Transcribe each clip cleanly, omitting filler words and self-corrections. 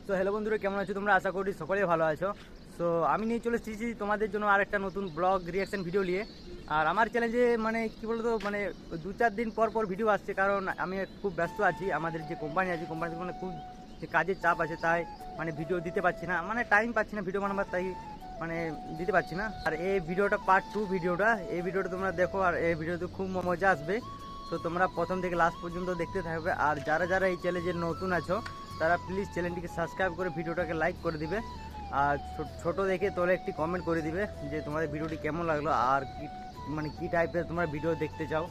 So hello বন্ধুরা, কেমন আছো তোমরা? আশা করি সকলেই ভালো আছো। সো আমি নিয়ে চলে এসেছি তোমাদের জন্য আরেকটা নতুন ব্লগ রিয়াকশন ভিডিও নিয়ে। আর আমার চ্যানেলে মানে কী বলতো, মানে 2-4 দিন পর পর ভিডিও আসছে, কারণ আমি খুব ব্যস্ত আছি। আমাদের যে কোম্পানি আছে, কোম্পানিতে মানে খুব যে কাজের চাপ আছে, তাই মানে ভিডিও দিতে পারছি না, মানে টাইম পাচ্ছি না ভিডিও বানাবার, তাই মানে দিতে পারছি না। আর এই ভিডিওটা পার্ট 2 ভিডিওটা, এই ভিডিওটা তোমরা দেখো, আর এই ভিডিওতে খুব মজা আসবে। তো তোমরা প্রথম থেকে লাস্ট পর্যন্ত দেখতে থাকবে। আর যারা যারা এই চ্যানেলে নতুন আছো, তারা প্লিজ চ্যানেলটিকে সাবস্ক্রাইব করে ভিডিওটাকে লাইক করে দিবে। আর ছোট দেখে তোলে একটি কমেন্ট করে দিবে যে তোমাদের ভিডিওটি কেমন লাগলো, আর কি মানে কী টাইপের তোমরা ভিডিও দেখতে চাও।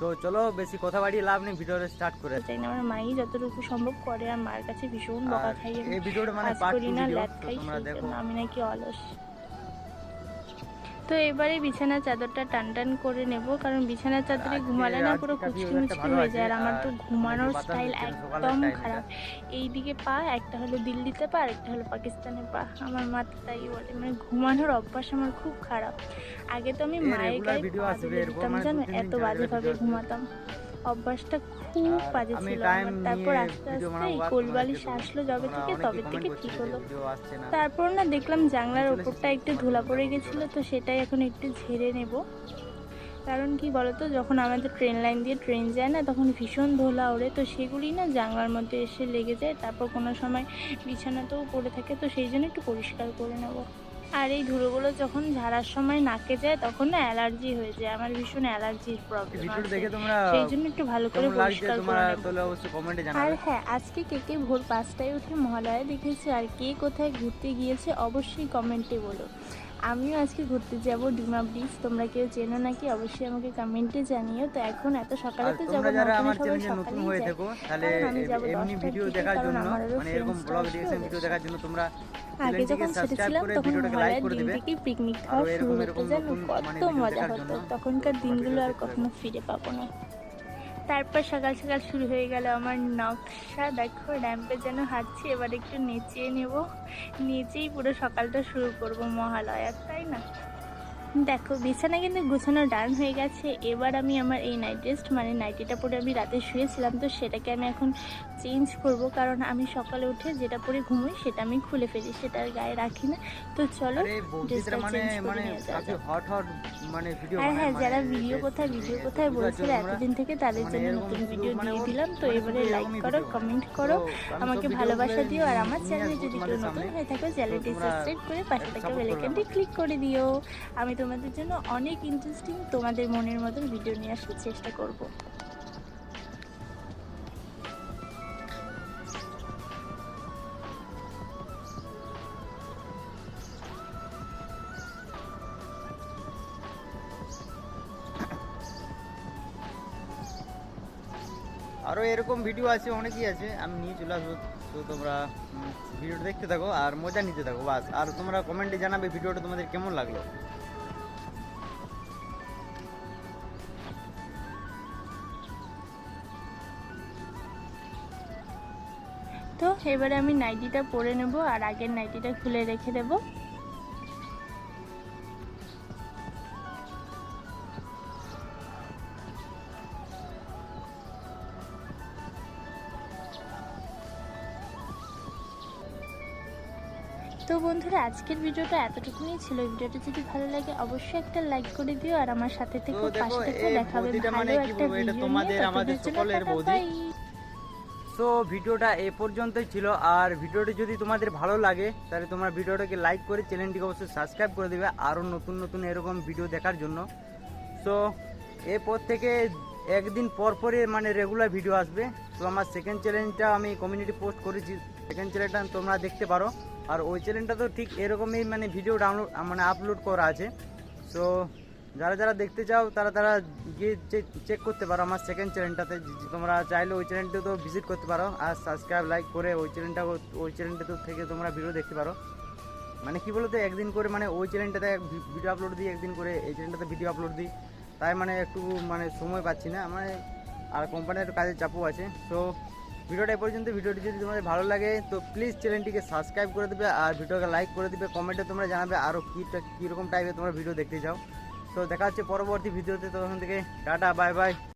তো চলো, বেশি কথা বাড়িয়ে লাভ নেই, ভিডিওটা স্টার্ট করে চাই না। আমার মাই যতটুকু সম্ভব করে, আর মার কাছে ভীষণ বকা খাই আমি। এই ভিডিওটা মানে কাজ পার্ট করি 2 না, ভিডিও, ল্যাদ তো খাই, তোমরা সেই দেখো। জন্য আমি নাকি অলস। তো এবারে বিছানার চাদরটা টান টান করে নেব, কারণ বিছানার চাদরে ঘুমালে না পুরো কুচকি মুচকি হয়ে যায়। আর আমার তো ঘুমানোর স্টাইল একদম খারাপ। এইদিকে পা একটা হলো দিল্লিতে পা, আর একটা হলো পাকিস্তানে পা। আমার মা তাই বলে, মানে ঘুমানোর অভ্যাস আমার খুব খারাপ। আগে তো আমি মায়ের গায়ে পা তুলে দিতাম, জানো, এত বাজেভাবে ঘুমাতাম। অভ্যাসটা খুব বাজে ছিল আমার। তারপর আস্তে আস্তে এই কোলবালিশ আসলো যবে থেকে, তবে থেকে ঠিক হলো। তারপর না দেখলাম জানলার ওপরটা একটু ধুলা পড়ে গেছিলো, তো সেটাই এখন একটু ঝেড়ে নেব। কারণ কি বলতো, যখন আমাদের ট্রেন লাইন দিয়ে ট্রেন যায় না, তখন ভীষণ ধুলা ওড়ে, তো সেগুলি না জানলার মধ্যে এসে লেগে যায়। তারপর কোনো সময় বিছানাতেও পড়ে থাকে, তো সেই জন্য একটু পরিষ্কার করে নেব। আর এই ধুলোগুলো যখন ঝাড়ার সময় নাকে যায়, তখন না অ্যালার্জি হয়ে যায়। আমার ভীষণ অ্যালার্জির প্রবলেম আছে, সেই জন্য একটু ভালো করে পরিষ্কার করে নেব। আর হ্যাঁ, আজকে কে ভোর 5টায় উঠে মহালয়া দেখেছে, আর কে কোথায় ঘুরতে গিয়েছে অবশ্যই কমেন্টে বলো। আমিও আজকে ঘুরতে যাব ডিমা ব্রিজ। তোমরা কেউ চেনো নাকি অবশ্যই আমাকে কমেন্টে জানিও। তো এখন এত সকালে তো যাবো না, আমার সবাই চ্যানেলে নতুন সকালেই হয়ে যায়, থাকো, তাহলে কারণ আমি যাবো এমনি 10টার ভিডিও দিকে, দেখার কারণ জন্য, আমার আরও মানে এরকম ফ্রেন্ডসরা ব্লগ আসবে রিঅ্যাকশন ভিডিও ওদের দেখার জন্য তোমরা আগে যখন ছোট ছিলাম তখন মহালয়ার দিন দিবে। থেকেই পিকনিক আর খাওয়া শুরু এরকম হতো, জানো, মানে কত ভিডিও মজা দেখার হতো। জন্য তখনকার দিনগুলো আর দেখতে কখনো ফিরে পাবো না। তারপর সকাল সকাল শুরু হয়ে গেল আমার নকশা। দেখো র্যাম্পে যেন হাঁটছি, এবার একটু নেচিয়ে নেব, নেচেই পুরো সকালটা শুরু করব মহালয়ার, তাই না? দেখো বিছানা কিন্তু গুছানো ডান হয়ে গেছে। এবার আমি আমার এই নাইট ড্রেস, মানে নাইটিটা পরে আমি রাতে শুয়েছিলাম, তো সেটাকে আমি এখন চেঞ্জ করব, কারণ আমি সকালে উঠে যেটা পরে ঘুমোই সেটা আমি খুলে ফেলি, সেটা আর গায়ে রাখি না। তো চলো ড্রেসটা চেঞ্জ করে নিয়ে যাওয়া যাক। আর হ্যাঁ, যারা ভিডিও কোথায় বলছিল এতদিন থেকে, তাদের জন্য নতুন ভিডিও দিয়ে দিলাম। তো এবারে লাইক করো, কমেন্ট করো, আমাকে ভালোবাসা দিও। আর আমার চ্যানেলে যদি কেউ নতুন হয়ে থাকো, চ্যানেলটি সাবস্ক্রাইব করে পাশে থাকা বেল আইকনটি ক্লিক করে দিও। আমি তোমাদের জন্য অনেক ইন্টারেস্টিং, তোমাদের মনের মতন ভিডিও নিয়ে আসার চেষ্টা করব। আরও এরকম ভিডিও আছে, অনেকই আছে, আমি নিয়ে চলে আসবো। তো তোমরা ভিডিওটা দেখতে থাকো আর মজা নিতে থাকো বাস। আর তোমরা কমেন্টে জানাবে ভিডিওটা তোমাদের কেমন লাগলো। তো এবারে আমি নাইটিটা পরে নেব, আর আগের নাইটিটা খুলে রেখে দেবো। তো বন্ধুরা, আজকের ভিডিওটা এতটুকুই ছিল। ভিডিওটা যদি ভালো লাগে অবশ্যই একটা লাইক করে দিও, আর আমার সাথে থেকে পাশে থেকে দেখাবে ভালো একটা ভিডিও নিয়ে। আমাদের সকলের বৌদি। সো ভিডিওটা এ পর্যন্তই ছিল। আর ভিডিওটি যদি তোমাদের ভালো লাগে, তাহলে তোমরা ভিডিওটাকে লাইক করে চ্যানেলটিকে অবশ্যই সাবস্ক্রাইব করে দেবে আরও নতুন নতুন এরকম ভিডিও দেখার জন্য। সো এরপর থেকে একদিন পর পরে মানে রেগুলার ভিডিও আসবে। তো আমার সেকেন্ড চ্যানেলটা আমি কমিউনিটি পোস্ট করেছি, সেকেন্ড চ্যানেলটা তোমরা দেখতে পারো। আর ওই চ্যানেলটা তো ঠিক এরকমই মানে ভিডিও ডাউনলোড মানে আপলোড করা আছে। সো যারা যারা দেখতে চাও তারা গিয়ে চেক করতে পারো আমার সেকেন্ড চ্যানেলটাতে। তোমরা চাইলে ওই চ্যানেলটা তো ভিজিট করতে পারো, আর সাবস্ক্রাইব লাইক করে ওই চ্যানেলটা থেকে তোমরা ভিডিও দেখতে পারো। মানে কি বলতো, একদিন করে মানে ওই চ্যানেলটাতে ভিডিও আপলোড দিই, একদিন করে এই চ্যানেলটাতে ভিডিও আপলোড দিই, তাই মানে একটু মানে সময় পাচ্ছি না মানে, আর কোম্পানির কাজের চাপও আছে। সো ভিডিওটা এ পর্যন্ত। ভিডিওটি যদি তোমাদের ভালো লাগে তো প্লিজ চ্যানেলটিকে সাবস্ক্রাইব করে দেবে, আর ভিডিওকে লাইক করে দেবে। কমেন্টে তোমরা জানাবে আরও কীরকম টাইপের তোমরা ভিডিও দেখতে চাও। তো দেখা হচ্ছে পরবর্তী ভিডিওতে। তখন থেকে টাটা, বাই বাই।